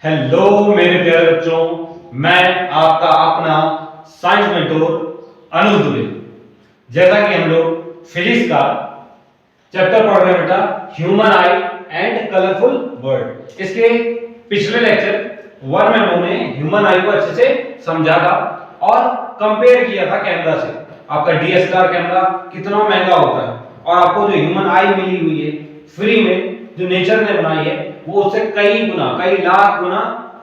Hello मेरे प्यारे बच्चों, मैं आपका अपना साइंस मेंटोर अनुज दुबे। जैसा कि हम लोग फिजिक्स का चैप्टर पढ़ रहे हैं बेटा, human I and colourful world. इसके पिछले लेक्चर 1 में हमने ह्यूमन आई को अच्छे से समझा था और कंपेयर किया था कैमरा से। आपका डीएसएलआर कैमरा कितना महंगा होता है और आपको जो ह्यूमन आई मिली हुई है फ्री में, जो नेचर ने बनाई है, वो उससे कई गुना, कई लाख गुना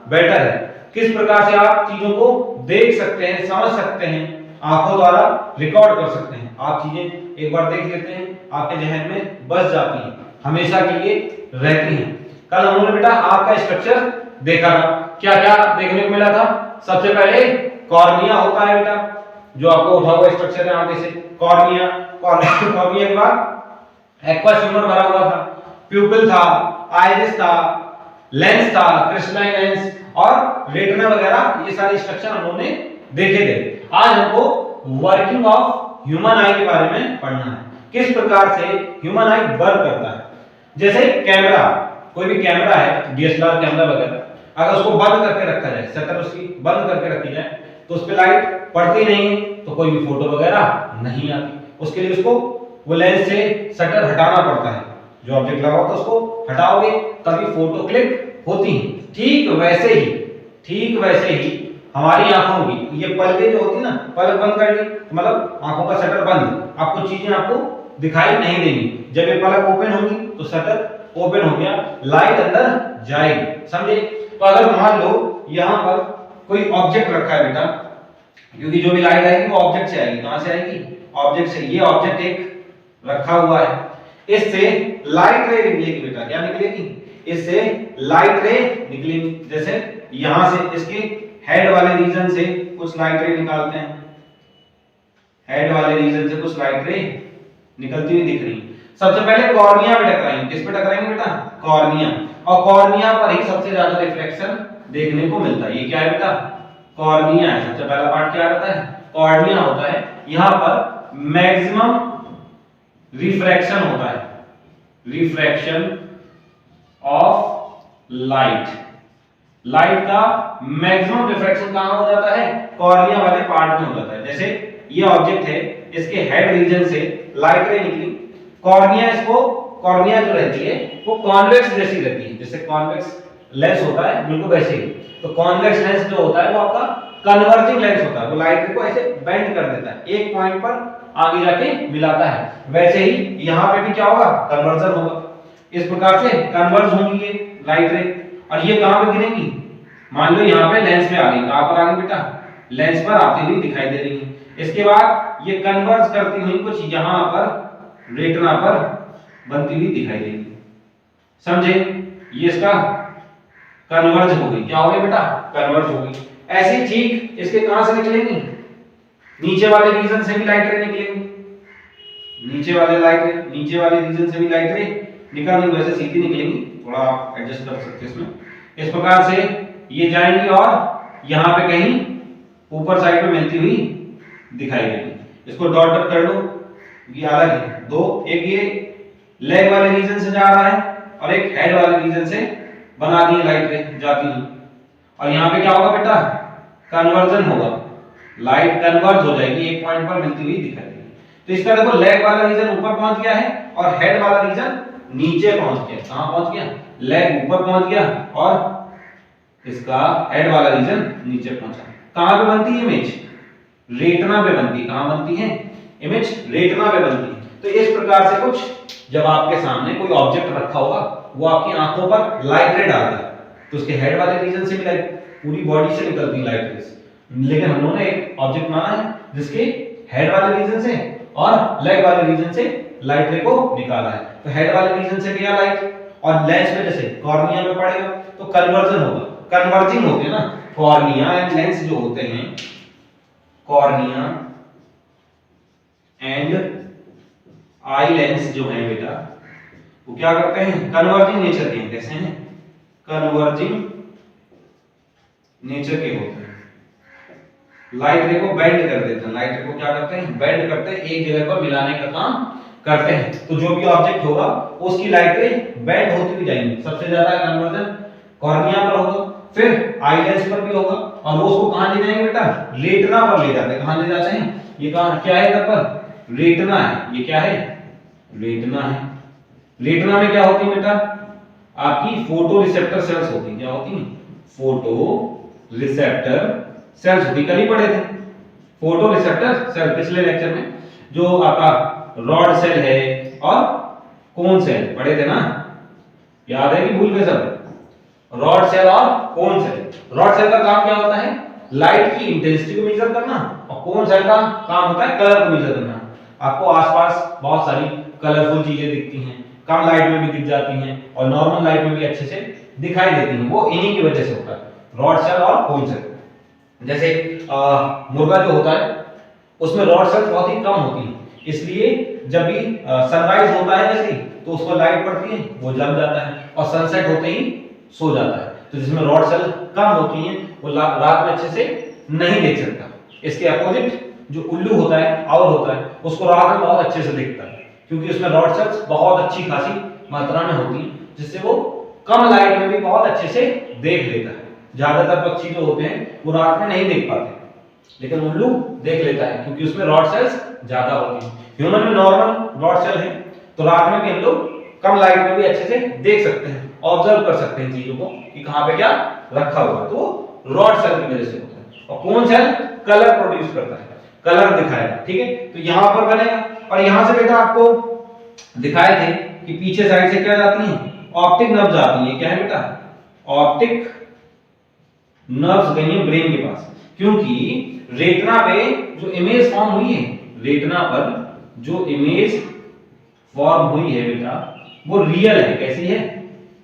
बेटर है। किस प्रकार से आप चीजों को देख सकते हैं, समझ सकते हैं, आंखों द्वारा रिकॉर्ड कर सकते हैं। आप चीजें एक बार देख लेते हैं, आपके जहन में बस जाती हैं, हमेशा के लिए रहती हैं। कल हमने बेटा आपका स्ट्रक्चर देखा था, क्या क्या देखने को मिला था। सबसे पहले कॉर्निया होता है बेटा, जो आपको उठा हुआ स्ट्रक्चर है आगे से। कॉर्निया, कॉर्निया के बाद एक्वस ह्यूमर भरा हुआ था, प्यूपिल था, आइरिस था, लेंस था, क्रिस्टलाइन लेंस और रेटिना वगैरह, ये सारे स्ट्रक्चर हम लोगों ने देखे थे। आज हमको वर्किंग ऑफ ह्यूमन आई के बारे में पढ़ना है, किस प्रकार से ह्यूमन आई वर्क करता है। जैसे कैमरा, कोई भी कैमरा है, डीएसएलआर कैमरा वगैरह, अगर उसको बंद करके रखा जाए, शटर उसकी बंद करके रखी जाए, तो उस पे लाइट पड़ती नहीं, तो कोई भी फोटो वगैरह नहीं आती। उसके लिए उसको वो लेंस से शटर हटाना पड़ता है, जो ऑब्जेक्ट लगा होता है उसको हटाओगे तभी फोटो क्लिक होती है। ठीक वैसे ही हमारी आंखों की ये पलकें जो होती है ना, पलक बंद कर ली तो मतलब आंखों का शटर बंद, आपको चीजें आपको दिखाई नहीं देंगी। जब ये पलक ओपन होगी तो शटर ओपन हो गया, लाइट अंदर जाएगी, समझे। तो अगर मान लो यहाँ पर कोई ऑब्जेक्ट रखा है बेटा, क्योंकि जो भी लाइट आएगी वो ऑब्जेक्ट से आएगी। कहां से आएगी? ऑब्जेक्ट से। ये ऑब्जेक्ट एक रखा हुआ है, इससे लाइट रे निकलेगी बेटा। क्या निकलेगी? इससे लाइट रे निकलेगी। जैसे यहां से इसके हेड वाले रीजन से कुछ लाइट रे निकालते हैं, हेड वाले रीजन से कुछ लाइट रे निकलती हुई दिख रही है। सबसे पहले कॉर्निया पे टकराएंगे। किस पे टकराएंगे बेटा? कॉर्निया। और कॉर्निया पर ही सबसे ज्यादा रिफ्लेक्शन देखने को मिलता है। ये क्या है बेटा? कॉर्निया है। सबसे पहला पार्ट क्या रहता है? कॉर्निया होता है। यहां पर मैक्सिमम रिफ्रैक्शन होता है, रिफ्रैक्शन ऑफ लाइट। लाइट का मैक्सिमम रिफ्रैक्शन कहां हो जाता है? कॉर्निया वाले पार्ट में हो जाता है। जैसे ये ऑब्जेक्ट है, इसके हेड रीजन से लाइट रे निकली, कॉर्निया इसको, कॉर्निया जो रहती है वो कॉन्वेक्स जैसी रहती है, जैसे कॉन्वेक्स लेंस होता है बिल्कुल वैसे ही। तो कॉन्वेक्स लेंस जो होता है वो आपका कन्वर्जिंग लेंस होता है, वो लाइट को ऐसे बेंड कर देता है, एक पॉइंट पर आगे जाके मिलाता है। वैसे ही यहां पे भी क्या होगा? कन्वर्जन होगा। इस प्रकार से कन्वर्ज होंगी ये लाइट रे, और ये कहां पे गिरेंगी? मान लो यहां पे लेंस पे आ गई। कहां पर आ गई बेटा? लेंस पर आती हुई दिखाई दे रही है। इसके बाद ये कन्वर्ज करती हुई कुछ यहां पर रेटिना पर बनती हुई दिखाई देगी, समझे। ये इसका कन्वर्ज हो गई। क्या हो गई बेटा? कन्वर्ज हो गई। ऐसे ही ठीक इसके कहां से निकलेंगी? नीचे वाले रीजन से भी लाइट रे निकलेंगी, नीचे वाले रीजन से भी लाइट रे निकलेंगी। वैसे सीधी निकलेंगी, थोड़ा आप एडजस्ट कर सकते हैं इसमें। इस प्रकार से ये जाएंगी और यहां पे कहीं ऊपर साइड पे मिलती हुई दिखाई देगी। इसको डॉट डॉट कर लो, ये अलग है दो, एक ये लेग वाले रीजन से जा रहा है और एक हेड वाले रीजन से बना दी लाइट रे जाती है। और यहां पे क्या होगा बेटा? कन्वर्जन होगा, लाइट कन्वर्ज हो जाएगी, एक पॉइंट पर मिलती हुई दिखाई देगी। तो इसका देखो लेग वाला रीजन ऊपर पहुंच गया है और हेड वाला रीजन नीचे पहुंच गया। कहां पहुंच गया? लेग ऊपर पहुंच गया और इसका हेड वाला रीजन नीचे पहुंचा। कहां पे बनती है इमेज? रेटिना पे बनती है। कहां बनती है इमेज? रेटिना पे बनती है। तो इस प्रकार से कुछ जब आपके सामने कोई ऑब्जेक्ट रखा होगा, वो आपकी आंखों पर लाइट रे डालता है, तो उसके हेड वाले रीजन से भी लाइट, पूरी बॉडी से निकलती है लाइट रेस। लेकिन हम लोगों ने एक ऑब्जेक्ट माना है जिसके हेड वाले रीजन से और लेग वाले रीजन से लाइट रे को निकाला है। तो हेड वाले रीजन से गया लाइट और लेंस पे जैसे कॉर्निया में पड़ेगा तो कन्वर्जन होगा, कन्वर्जिंग होते हैं ना। कॉर्निया एंड लेंस जो होते हैं, कॉर्निया एंड आई लेंस जो है बेटा, वो क्या करते हैं? कन्वर्जिंग नेचर के हैं। कैसे हैं? कन्वर्जिंग नेचर के होते हैं। लाइट रे को बेंड कर देते हैं, लाइट रे को क्या करते हैं? बेंड करते हैं, एक जगह पर मिलाने का काम करते हैं। तो जो भी ऑब्जेक्ट होगा उसकी लाइट रे बेंड होती हुई जाएंगी। सबसे ज्यादा कन्वर्जन कॉर्निया पर होगा, फिर आई लेंस पर भी होगा, और वो उसको कहां ले जाएंगे बेटा, रेटिना पर ले जाते हैं। कहां ले जाते हैं, ये कहां क्या है, इधर पर रेटिना है, ये क्या है, रेटिना है। रेटिना में क्या होती है बेटा, आपकी फोटो रिसेप्टर सेल्स होती है। क्या होती है, फोटो रिसेप्टर सेल्स होती, कल ही पढ़े थे फोटो रिसेप्टर सेल पिछले लेक्चर में, जो आपका रॉड सेल है और कोन सेल पढ़े थे ना, याद है कि भूल गए सब, रॉड सेल और कोन सेल। रॉड सेल का काम क्या होता है, लाइट की इंटेंसिटी को मेजर करना, और कोन सेल का काम होता है कलर को मेजर करना। आपको आसपास बहुत सारी कलरफुल चीजें दिखती हैं, कम लाइट में भी दिख जाती हैं और नॉर्मल लाइट में भी अच्छे से दिखाई देती हैं, वो इन्हीं की वजह से होता है, रॉड सेल और कोन सेल। जैसे मुर्गा जो होता है उसमें रॉड सेल्स बहुत ही कम होती हैं, इसलिए जब भी सनराइज होता है जैसे तो उस पर लाइट पड़ती है, वो जल जाता है, और सनसेट होते ही सो जाता है। तो जिसमें रॉड सेल कम होती हैं वो रात में अच्छे से नहीं देख सकता। इसके अपोजिट जो उल्लू होता है, आउल होता है, उसको रात में बहुत अच्छे से दिखता है, क्योंकि उसमें रॉड सेल्स बहुत अच्छी खासी मात्रा में होती हैं, जिससे वो कम लाइट में भी बहुत अच्छे से देख लेता है। ज्यादातर पक्षी जो होते हैं वो रात में नहीं देख पाते, लेकिन उल्लू देख लेता है क्योंकि उसमें रॉड सेल्स ज्यादा होती हैं। ह्यूमन में नॉर्मल रॉड सेल है, तो रात में भी हम लोग कम लाइट में भी अच्छे से देख सकते हैं, ऑब्जर्व कर सकते हैं चीजों को कि कहां पे क्या रखा हुआ है, तो रॉड सेल की वजह से होता है। और कोन सेल कलर प्रोड्यूस करता है, कलर दिखाएगा, ठीक है। तो यहां पर बनेगा, और यहां से बेटा आपको दिखाए थे कि पीछे साइड से क्या जाती हैं, ऑप्टिक नर्व जाती हैं। क्या है बेटा, ऑप्टिक नर्व्स गई हैं ब्रेन के पास, क्योंकि रेटिना पे जो इमेज फॉर्म हुई है, रेटिना पर जो इमेज फॉर्म हुई है बेटा वो रियल है। कैसी है,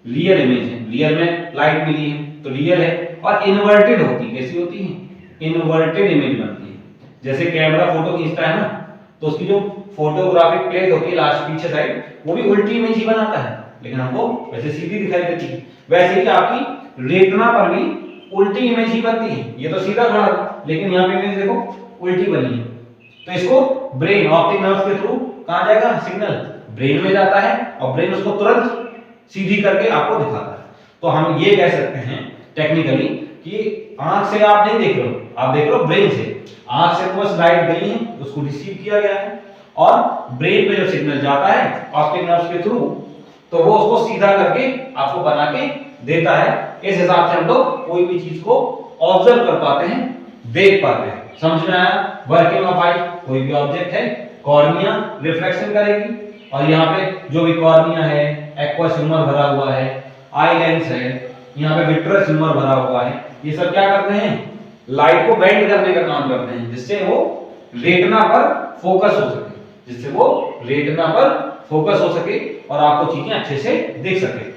रियल इमेज है, रियल में लाइट मिली है तो रियल है, और इन्वर्टेड होती है। कैसी होती है, इन्वर्टेड इमेज बनती है। जैसे कैमरा फोटो खींचता है ना, तो उसकी जो फोटोग्राफिक प्लेट होती है लास्ट पीछे साइड, वो भी उल्टी इमेज ही बनाता है, लेकिन हमको वैसे सीधी दिखाई देती है। वैसे ही आपकी रेटिना पर भी उल्टी इमेज ही बनती है। ये तो सीधा खड़ा था, लेकिन यहाँ पे इमेज देखो उल्टी बनी है, तो इसको ब्रेन ऑप्टिक नर्व के थ्रू कहां जाएगा, सिग्नल ब्रेन में जाता है, और ब्रेन उसको तुरंत सीधी करके आपको दिखाता है। तो हम ये कह सकते हैं टेक्निकली कि आंख से आप नहीं देख रहे हो, आप देख रहे हो ब्रेन से। आंख से तो बस लाइट गई है, उसको रिसीव किया गया है, और ब्रेन पे जो सिग्नल जाता है ऑप्टिक नर्व के थ्रू, तो वो उसको सीधा करके आपको बना के देता है। इस हिसाब से हम लोग कोई भी चीज को ऑब्जर्व कर पाते हैं, देख पाते हैं। समझ में आया, वर्किंग ऑफ आई, कोई भी ऑब्जेक्ट है, कॉर्निया रिफ्लेक्शन करेगी, और यहाँ पे जो भी कॉर्निया है, एक्वस ह्यूमर भरा हुआ है, आई लेंस है, यहाँ पे विट्रस ह्यूमर भरा हुआ है, ये सब क्या करते हैं, लाइट को बेंड करने का काम करते हैं, जिससे वो रेटिना पर फोकस हो सके, जिससे वो रेटिना पर फोकस हो सके और आपको चीजें अच्छे से दिख सके।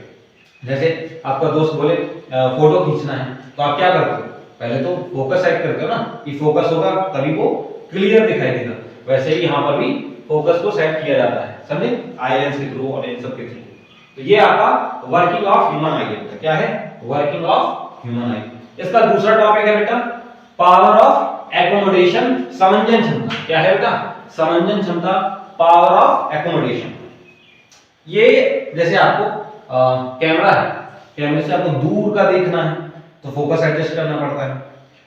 जैसे आपका दोस्त बोले फोटो खींचना है, तो आप क्या करते हो, पहले तो फोकस सेट करते हो ना, कि फोकस होगा तभी वो क्लियर दिखाई देगा। वैसे ही यहाँ पर भी फोकस को सेट किया जाता है, समझे, आई लेंस के थ्रू और इन सब के थ्रू। तो ये आपका वर्किंग ऑफ ह्यूमन आई है। क्या है, वर्किंग ऑफ ह्यूमन आई। इसका दूसरा टॉपिक है बेटा पावर ऑफ एकोमोडेशन, समंजन क्षमता। क्या है बेटा, समंजन क्षमता, पावर ऑफ एकोमोडेशन। ये जैसे आपको कैमरा है, कैमरे से आपको दूर का देखना है तो फोकस एडजस्ट करना पड़ता है,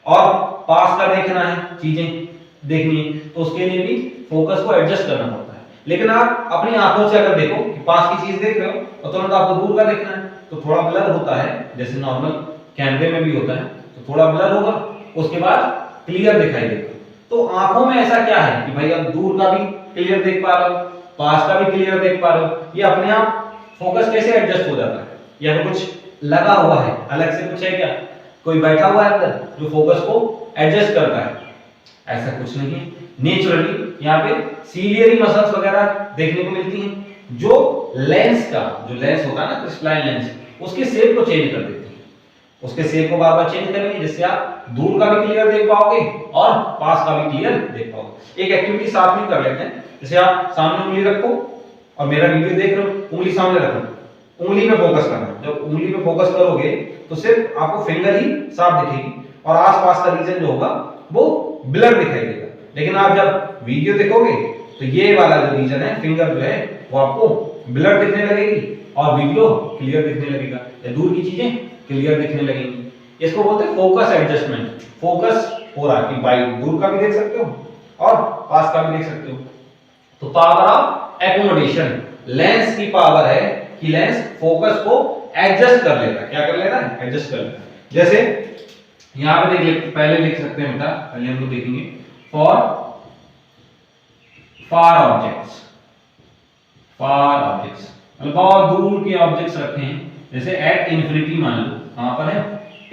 और पास का देखना है, चीजें देखनी है तो उसके लिए भी फोकस को एडजस्ट करना पड़ता है। लेकिन आप अपनी आंखों से अगर देखो कि पास की चीज देख रहे हो और तुरंत आपको दूर का देखना है तो थोड़ा ब्लर होता है, जैसे नॉर्मल कैमरे में भी होता है, तो थोड़ा ब्लर होगा, उसके बाद क्लियर दिखाई देगा। तो आंखों में ऐसा क्या है कि भाई अब दूर का भी क्लियर देख पा रहे हो, पास का भी क्लियर देख पा रहे हो, ये अपने आप फोकस कैसे एडजस्ट हो जाता है, या फिर कुछ लगा हुआ है, अलग से कुछ है क्या, कोई बैठा हुआ है अंदर जो फोकस को एडजस्ट करता है, ऐसा कुछ नहीं है। नेचुरली यहाँ पे सीलियरी मसल्स वगैरह देखने को मिलती हैं, जो लेंस का, जो लेंस होता है ना क्रिस्टलाइन लेंस, उसके शेप को चेंज कर देती है, उसके शेप को बार बार चेंज करेंगे, जिससे आप दूर का भी क्लियर देख पाओगे और पास का भी क्लियर देख पाओगे। एक एक्टिविटी साथ में कर लेते हैं, जैसे आप सामने उंगली रखो और मेरा वीडियो देख रहे हो, उंगली सामने रखो, उंगली पे फोकस करना। जब उंगली पे फोकस करोगे तो सिर्फ आपको फिंगर ही साफ दिखेगी और आसपास का रीजन जो होगा वो ब्लर दिखाई देगा। लेकिन आप जब वीडियो देखोगे तो ये वाला जो रीजन है, फिंगर जो है, वो आपको ब्लर दिखने लगेगी और वीडियो क्लियर दिखने लगेगा, या दूर की चीजें क्लियर दिखने लगेंगी। इसको बोलते हैं फोकस एडजस्टमेंट। फोकस हो रहा है कि भाई दूर का भी देख सकते हो और पास का भी देख सकते हो। तो पावर ऑफ एकोमोडेशन, लेंस की पावर है कि लेंस फोकस को एडजस्ट कर लेता है। क्या कर लेता है? एडजस्ट कर लेता है। जैसे यहां पे देख, पहले लिख सकते हैं बेटा, पहले हम लोग देखेंगे for far objects, far objects मतलब बहुत दूर के ऑब्जेक्ट्स रखे हैं, जैसे एट इंफिनिटी मान लो, कहां पर है?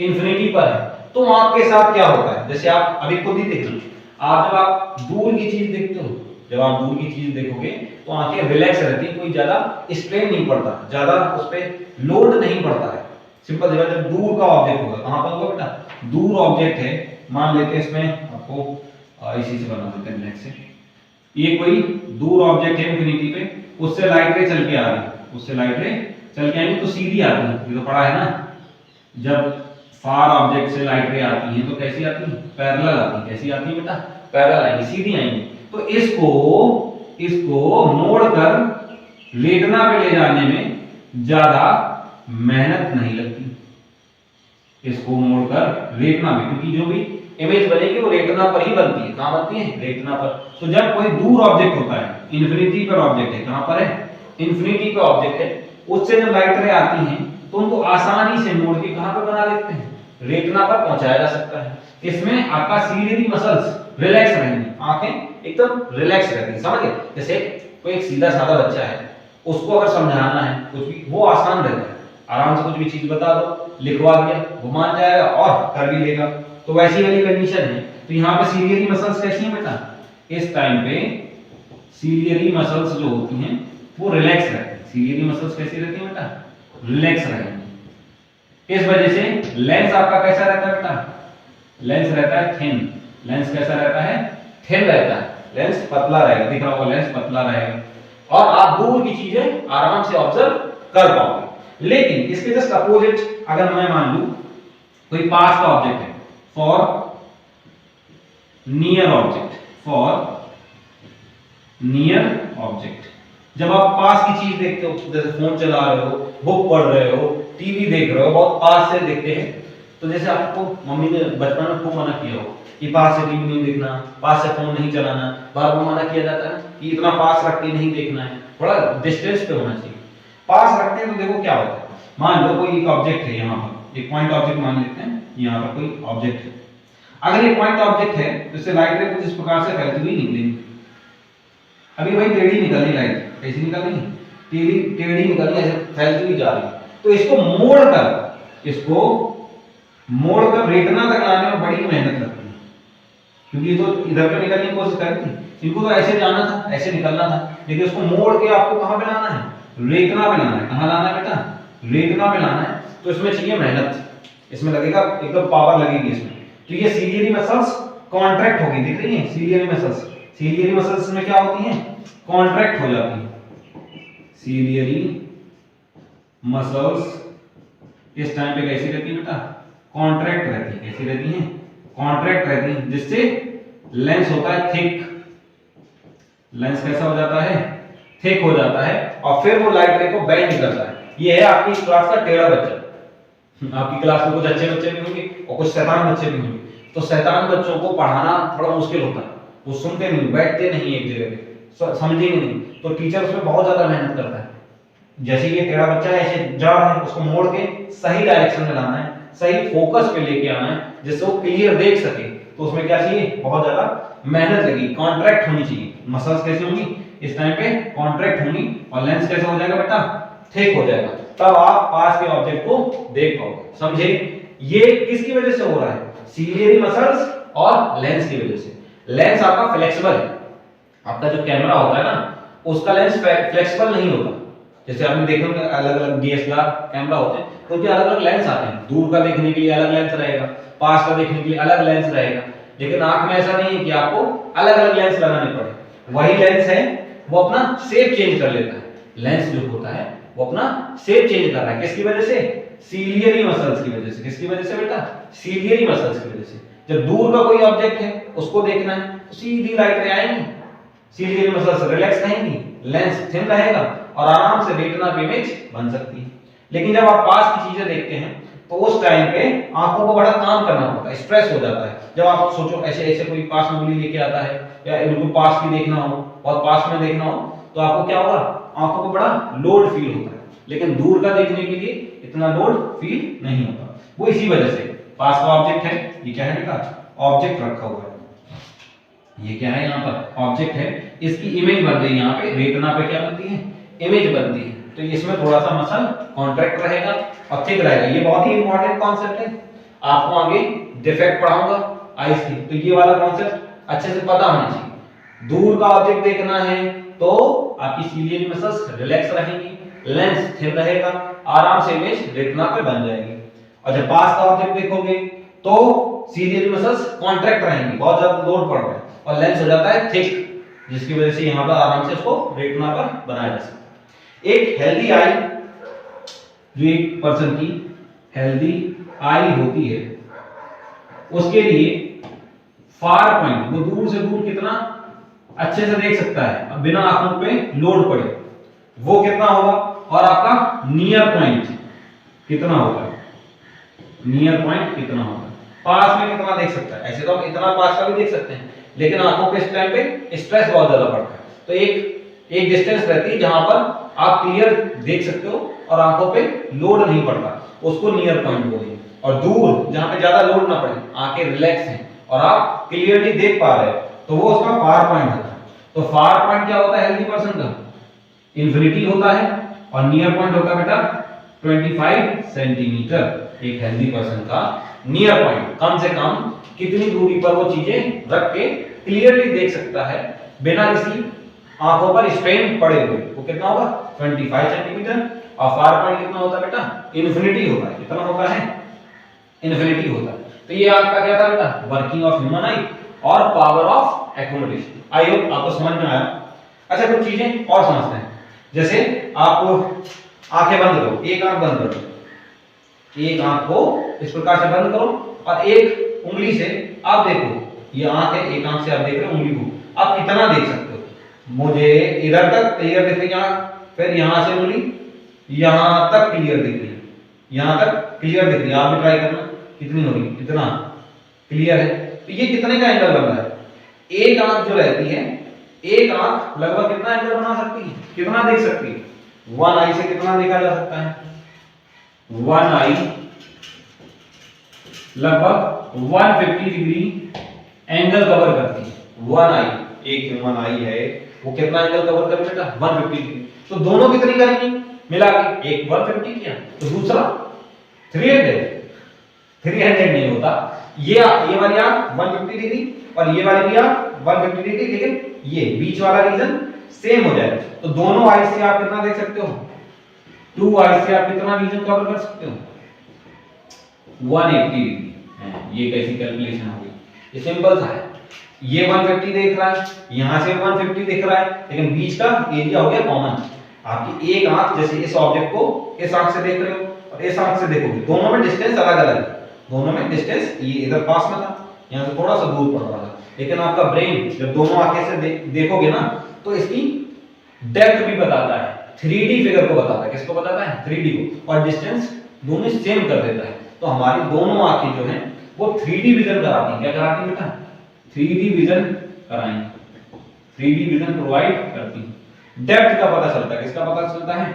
इंफिनिटी पर है। तो आपके साथ क्या होता है? जैसे आप अभी खुद ही देख लो, आप जब आप दूर की चीज देखते हो, जब आप दूर की चीज देखोगे तो आंखें रिलैक्स रहती, कोई ज्यादा स्ट्रेन नहीं पड़ता, ज्यादा उस पे लोड नहीं पड़ता है। सिंपल सी बात, जब दूर का ऑब्जेक्ट होगा, कहां पर होगा बेटा? दूर ऑब्जेक्ट है, मान लेते हैं इसमें आपको इसी से बना देते हैं ब्लैक से, ये कोई दूर ऑब्जेक्ट है इंफिनिटी पे, उससे लाइट रे चल के आ रही है, उससे लाइट रे चल के आएंगी तो सीधी आती है, ये तो पढ़ा है ना। जब फार ऑब्जेक्ट से लाइट रे आती है तो कैसी आती है? पैरेलल आती है। कैसी आती है बेटा? पैरेलल आएंगी, सीधी आएंगी। तो इसको मोड़कर रेटिना पे ले जाने में ज्यादा मेहनत नहीं लगती, इसको मोड़कर रेटिना में, क्योंकि जो भी इमेज बनेगी वो रेटिना पर ही बनती है। कहां बनती है? रेटिना पर। तो जब कोई दूर ऑब्जेक्ट होता है, इन्फिनिटी पर ऑब्जेक्ट है, कहां पर है? इन्फिनिटी पर ऑब्जेक्ट है, उससे जब लाइट रे आती हैं तो उनको आसानी से मोड़ के कहां पर बना देते हैं? रेटिना पर पहुंचाया जा सकता है। इसमें आपका सीलियरी मसल्स रिलैक्स रहेंगी, आंखें एकदम रिलैक्स रहती, समझ गए? जैसे कोई एक सीधा साधा बच्चा है, उसको अगर समझाना है कुछ भी, वो आसान रहता है, आराम से कुछ भी चीज बता दो, लिखवा दिया, वो मान जाएगा और कर भी लेगा। तो वैसी वाली कंडीशन है। तो यहाँ पे सीलियरी मसल्स कैसी हैं बेटा? इस टाइम पे सीलियरी मसल्स जो होती हैं वो रिलैक्स रहती हैं। सीलियरी मसल्स कैसी रहती हैं बेटा? रिलैक्स रहेंगी। इस वजह से लेंस आपका कैसा रहता है बेटा? लेंस रहता है थिन। लेंस कैसा रहता है? थिन रहता है। लेंस पतला रहेगा, दिख रहा होगा, लेंस पतला रहेगा और आप दूर की चीजें आराम से ऑब्जर्व कर पाओगे। लेकिन इसके जस्ट अपोजिट अगर मैं मान लूं कोई पास का ऑब्जेक्ट है, for near object, for near object, जब आप पास की चीज देखते हो, जैसे फोन चला रहे हो, बुक पढ़ रहे हो, टीवी देख रहे हो, बहुत पास से देखते हैं, तो जैसे आपको मम्मी ने बचपन में खूब मना किया हो कि पास से टीवी नहीं देखना, पास से फोन नहीं चलाना, बार बार मना किया जाता है कि इतना पास रख के नहीं देखना है, थोड़ा डिस्टेंस पे होना चाहिए। पास रखते हैं तो देखो क्या होता है, मान लो कोई एक ऑब्जेक्ट है, यहाँ पर एक पॉइंट ऑब्जेक्ट मान लेते हैं, यहाँ पर कोई ऑब्जेक्ट है। अगर ये पॉइंट ऑब्जेक्ट है तो इससे लाइट रे कुछ इस प्रकार से फैलती हुई निकलेगी। अभी भाई टेढ़ी निकलनी लाइट, कैसी निकल रही? टेढ़ी निकलनी, ऐसे फैलती हुई जा रही है। तो इसको मोड़कर रेटिना तक लाने में बड़ी मेहनत लगती है, क्योंकि ये तो इधर पे निकलने की कोशिश करती है, इनको तो ऐसे जाना था, ऐसे निकलना था, लेकिन उसको मोड़ के आपको कहां पे लाना है? रेटिना पे लाना है। कहां लाना है बेटा? रेटिना पे लाना है। तो इसमें चाहिए मेहनत, इसमें लगेगा एकदम पावर लगेगी इसमें। तो ये सीलियरी मसल्स कॉन्ट्रैक्ट होगी, दिख रही है सीलियरी मसल्स? सीलियरी मसल्स में क्या होती हैं? कॉन्ट्रैक्ट हो जाती है। सीलियरी मसल्स इस टाइम पे कैसी रहती है बेटा? कॉन्ट्रैक्ट रहती है। कैसी रहती हैं? कॉन्ट्रैक्ट रहती है, जिससे लेंस होता है थिक। लेंस कैसा हो जाता है? थिक हो जाता है और फिर वो लाइट रे को बेंड करता है। ये है आपकी क्लास का टेढ़ा बच्चा। आपकी क्लास में कुछ अच्छे बच्चे भी होंगे और कुछ शैतान बच्चे भी होंगे। तो शैतान बच्चों को पढ़ाना थोड़ा मुश्किल होता है, वो सुनते नहीं, बैठते नहीं एक जगह पे, समझेंगे नहीं, तो टीचर उसमें बहुत ज्यादा मेहनत करता है। जैसे ये टेढ़ा बच्चा है, ऐसे जा रहा है, उसको मोड़ के सही डायरेक्शन में लाना है, सही फोकस पे लेके आना है, जिससे वो क्लियर देख सके। तो उसमें क्या चाहिए? बहुत ज्यादा मेहनत लगी, कॉन्ट्रैक्ट होनी चाहिए। मसल्स कैसी होंगी? इस टाइम पे कॉन्ट्रैक्ट होंगी और लेंस कैसा हो जाएगा बेटा? थिक हो जाएगा, तब आप पास के ऑब्जेक्ट को देख पाओगे। समझे? ये किसकी वजह से हो रहा है? सीलियरी मसल्स और लेंस की वजह से। लेंस आपका फ्लेक्सिबल है, आपका जो कैमरा होता है ना, उसका लेंस फ्लेक्सिबल नहीं होता। जैसे आपने देखा होगा अलग अलग डीएसएलआर कैमरा होते हैं, तो उनके अलग अलग लेंस आते हैं, दूर का देखने के लिए अलग लेंस रहेगा, पास का देखने के लिए अलग लेंस रहेगा। लेकिन आंख में ऐसा नहीं है कि आपको अलग अलग लेंस लगाने पड़े, वही लेंस है वो अपना शेप चेंज कर लेता है। लेंस जो होता है वो अपना शेप चेंज कर रहा है, किसकी वजह से? सीलियरी मसल्स की वजह से। किसकी वजह से बेटा? सीलियरी मसल्स की वजह से। जब दूर का कोई ऑब्जेक्ट है उसको देखना है तो सीधी लाइट रे आएंगी, सीलियरी मसल्स रिलैक्स रहेंगी, लेंस थिन रहेगा और आराम से रेटिना पे इमेज बन सकती है। लेकिन जब आप पास की चीजें देखते हैं तो उस टाइम पे आंखों को बड़ा काम करना पड़ता है, स्ट्रेस हो जाता है। जब आप सोचो ऐसे ऐसे कोई पास में उंगली लेके आता है या इनको पास की देखना हो, बहुत पास में देखना हो, तो आपको क्या होगा, आंखों को बड़ा लोड फील होता है। लेकिन दूर का देखने के लिए इतना लोड फील नहीं होता। वो इसी वजह से पास का ऑब्जेक्ट है, ये क्या है बेटा, ऑब्जेक्ट रखा हुआ है, ये क्या है यहाँ पर ऑब्जेक्ट है, इसकी इमेज बन रही है यहाँ पे, रेटिना पे क्या बनती है, इमेज बनती है। तो इसमें थोड़ा सा मसल कॉन्ट्रैक्ट रहेगा और थिक रहेगा। ये बहुत ही इंपॉर्टेंट कॉन्सेप्ट है, आपको आगे डिफेक्ट पढ़ाऊंगा आईज की, तो ये वाला कॉन्सेप्ट अच्छे से पता होना चाहिए। दूर का ऑब्जेक्ट देखना है तो आपकी सीलियरी मसल्स रिलैक्स रहेंगी, लेंस थिन रहेगा, आराम से इमेज रेटिना पे बन जाएगी। और जब पास का ऑब्जेक्ट देखोगे तो सीलियरी मसल्स कॉन्ट्रैक्ट रहेंगी, बहुत ज्यादा लोड पड़ रहा है और लेंस हो जाता है थिक, जिसकी वजह से यहां पर आराम से इसको रेटिना पर बनाया जा सकता है। एक हेल्दी आई, जो एक पर्सन की हेल्दी आई होती है, उसके लिए फार पॉइंट, वो दूर से दूर कितना अच्छे से देख सकता है बिना आंखों पे लोड पड़े, वो कितना होगा, और आपका नियर पॉइंट कितना होगा, नियर पॉइंट कितना होगा, पास में कितना देख सकता है। ऐसे तो हम इतना पास का भी देख सकते हैं, लेकिन आंखों पे इस टाइम पे स्ट्रेस बहुत ज्यादा पड़ता है, तो एक डिस्टेंस रहती है जहां पर आप क्लियर देख सकते हो और आंखों पे लोड नहीं पड़ता, उसको नियर पॉइंट बोलेंगे। और दूर जहां पे ज्यादा लोड ना पड़े, आंखें रिलैक्स हैं और आप क्लियरली देख पा रहे हो, तो वो उसका फार पॉइंट होता है। तो फार पॉइंट क्या होता है हेल्दी पर्सन का, इन्फिनिटी होता है, और नियर पॉइंट होता है बेटा 25 सेंटीमीटर। एक हेल्दी पर्सन का नियर पॉइंट कम से कम कितनी दूरी पर वो चीजें रख के क्लियरली देख सकता है बिना किसी आंखों पर स्ट्रेन पड़े हुए, वो कितना होगा 25 सेंटीमीटर। और फार पॉइंट कितना होता है बेटा, इन्फिनिटी होता है। कितना होता है, इन्फिनिटी होता है। तो ये आपका क्या था बेटा, वर्किंग ऑफ ह्यूमन आई और power of accommodation. I hope आपको समझ में आया। अच्छा कुछ चीजें और समझते हैं, जैसे आप आंखें बंद करो, एक आंख बंद करो, एक आंख को इस प्रकार से बंद करो और एक उंगली से आप देखो, ये आंख है, एक आंख से आप देख रहे हो उंगली को, आप कितना देख सकते हो, मुझे इधर तक क्लियर दिख रही है आंख, फिर यहां से उंगली यहां तक क्लियर दिख रही है, यहां तक क्लियर दिख रही है। आप भी ट्राई करना, कितनी हो रही, इतना क्लियर है। तो ये कितने का एंगल बन रहा है, एक आंख जो रहती है, एक आंख लगभग कितना एंगल बना सकती है, कितना देख सकती है, वन आई से कितना देखा जा सकता है, वन आई लगभग 150 डिग्री एंगल कवर करती है। वन आई, एक ह्यूमन आई है, वो कितना एंगल कवर कर बेटा 150 डिग्री। तो दोनों कितनी करेंगी मिला के, एक 150 किया तो दूसरा 300 नहीं होता, ये वाली आंख 150 डिग्री और ये वाली भी आंख 150 डिग्री, लेकिन ये बीच वाला रीजन सेम हो जाए। तो दोनों आई से आप कितना देख सकते हो, 2 आई से आप कितना रीजन कवर कर सकते हो, 180 डिग्री। ये कैसी कैलकुलेशन होगी, ये सिंपल सा है। ये 150 देख रहा है, यहां से 150 दिख रहा है, लेकिन बीच का एरिया हो गया कॉमन। आपकी एक आंख, जैसे इस ऑब्जेक्ट को इस आंख से देख रहे हो और इस आंख से देखोगे, दोनों में डिस्टेंस अलग अलग है, दोनों में डिस्टेंस, ये इधर पास में था, यहां से थोड़ा सा दूर पड़ रहा था, लेकिन आपका ब्रेन जब दोनों आंखें से देखोगे ना, तो इसकी डेप्थ भी बताता है, 3D फिगर को बताता है। किसको बताता है, 3D को, और डिस्टेंस दोनों सेम कर देता है। तो हमारी दोनों आंखें जो हैं वो 3D विजन कराती हैं। क्या कराती हैं बेटा, 3D विजन कराएंगे, 3D विजन प्रोवाइड करती है। डेप्थ का पता चलता है, किसका पता चलता है,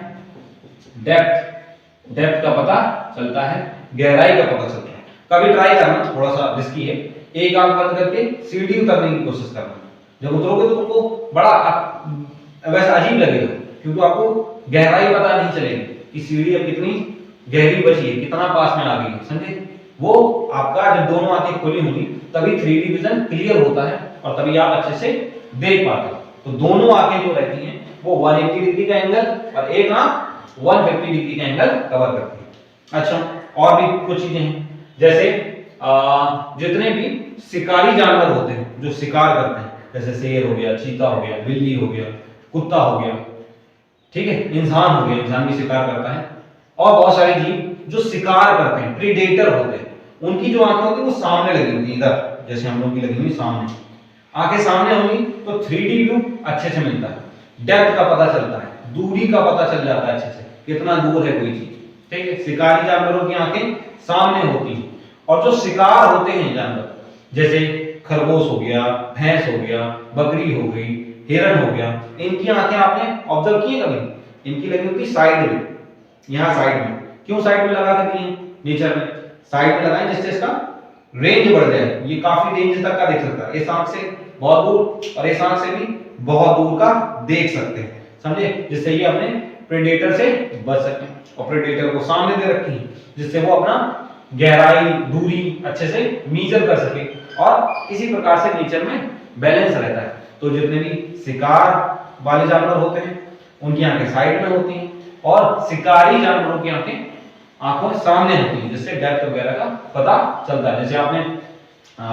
डेप्थ का पता चलता है, गहराई का पता चलता है। कभी ट्राई करना, थोड़ा सा रिस्की है, एक आंख बंद करके सीढ़ी उतरने की कोशिश करना। जब उतरोगे तो तुमको बड़ा वैसा अजीब लगेगा, क्योंकि आपको गहराई पता नहीं चलेगी कि सीढ़ी अब कितनी गहरी बची है, कितना पास में आ गई है, समझे। वो आपका जब दोनों आंखें खुली होंगी तभी 3D विजन क्लियर होता है और तभी आप अच्छे से देख पाते हो। तो दोनों आंखें जो रहती हैं वो 180 डिग्री का एंगल और एक आंख 150 डिग्री का एंगल कवर करती है। अच्छा और भी कुछ चीजें हैं, जैसे जितने भी शिकारी जानवर होते हैं जो शिकार करते हैं, जैसे शेर हो गया, चीता हो गया, बिल्ली हो गया, कुत्ता हो गया, ठीक है, इंसान हो गया, इंसान भी शिकार करता है, और बहुत सारे जीव जो शिकार करते हैं, प्रीडेटर होते हैं, उनकी जो आंखें होती है वो सामने लगी होती है, इधर जैसे हम लोग की लगी हुई सामने, आंखें सामने होंगी तो 3D व्यू अच्छे से मिलता है, डेप्थ का पता चलता है, दूरी का पता चल जाता है अच्छे से, कितना दूर है कोई चीज, ठीक है, शिकारी जानवरों की आंखें सामने होती हैं। और जो शिकार होते हैं जानवर, जैसे खरगोश हो गया, भैंस हो गया, बकरी हो गई, हिरन हो गया, इनकी आंखें आपने ऑब्जर्व की है कभी? इनकी लगी होती साइड में, यहाँ साइड में। क्यों साइड में लगा के दी है नेचर में? साइड में लगाएं जिससे इसका रेंज बढ़ जाए, ये काफी रेंज तक का देख सकता है, इस आंख से बहुत दूर और इस आंख से भी बहुत दूर का देख सकते हैं, समझे? जिससे ये अपने प्रेडेटर से बच सके। और प्रेडेटर को सामने दे रखी है जिससे वो अपना गहराई, दूरी अच्छे से मेजर कर सके और इसी प्रकार से नेचर में बैलेंस रहता है। तो जितने भी शिकार वाले जानवर होते हैं उनकी आंखें साइड में होती हैं और शिकारी जानवरों की आंखें आंखों सामने होती है, जिससे डेप्थ वगैरह का पता चलता है। जैसे आपने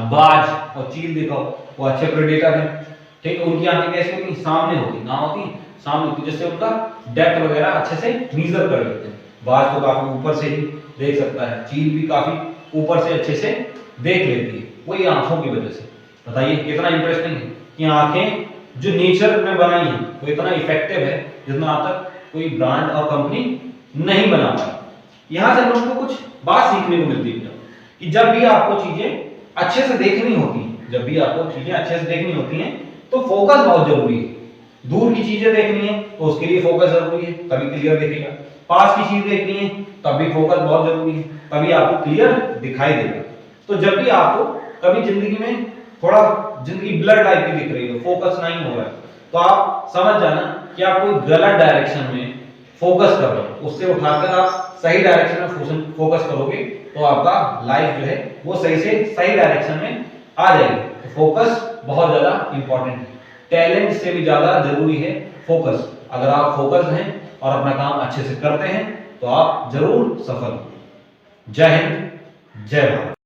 बाज और चील देखा, वो अच्छे प्रेडेटर हैं, ठीक है, उनकी आंखें कैसी होती हैं? सामने होती, कहां होती? सामने होती, जिससे उनका डेप्थ वगैरह अच्छे से मेजर कर लेते हैं। बाज तो काफी ऊपर से ही देख सकता है, चील भी काफी ऊपर से अच्छे से देख लेती है, वही आंखों की वजह से। बताइए कितना इंटरेस्टिंग है कि आंखें जो नेचर में बनाई है वो इतना इफेक्टिव है जितना आज तक कोई ब्रांड और कंपनी नहीं बना पाई। यहां से हम लोग को कुछ बात सीखने को मिलती है कि जब भी आपको चीजें अच्छे से देखनी होती हैं, जब भी आपको चीजें अच्छे से देखनी होती हैं तो फोकस बहुत जरूरी है। दूर की चीजें देखनी है तो उसके लिए फोकस जरूरी है, तभी क्लियर दिखेगा। पास की चीज देखनी है तब भी फोकस बहुत जरूरी है, तभी आपको क्लियर दिखाई देगा। तो जब भी आपको कभी जिंदगी में थोड़ा जिंदगी ब्लर टाइप की दिख रही है, फोकस नहीं हो रहा है, तो आप समझ जाना कि आप कोई गलत डायरेक्शन में फोकस कर रहे हो। उससे उठाकर आप सही डायरेक्शन में फोकस करोगे तो आपका लाइफ जो है वो सही से सही डायरेक्शन में आ जाएगी। तो फोकस बहुत ज्यादा इंपॉर्टेंट है, टैलेंट से भी ज्यादा जरूरी है फोकस। अगर आप फोकस हैं और अपना काम अच्छे से करते हैं तो आप जरूर सफल हो। जय हिंद, जय भारत।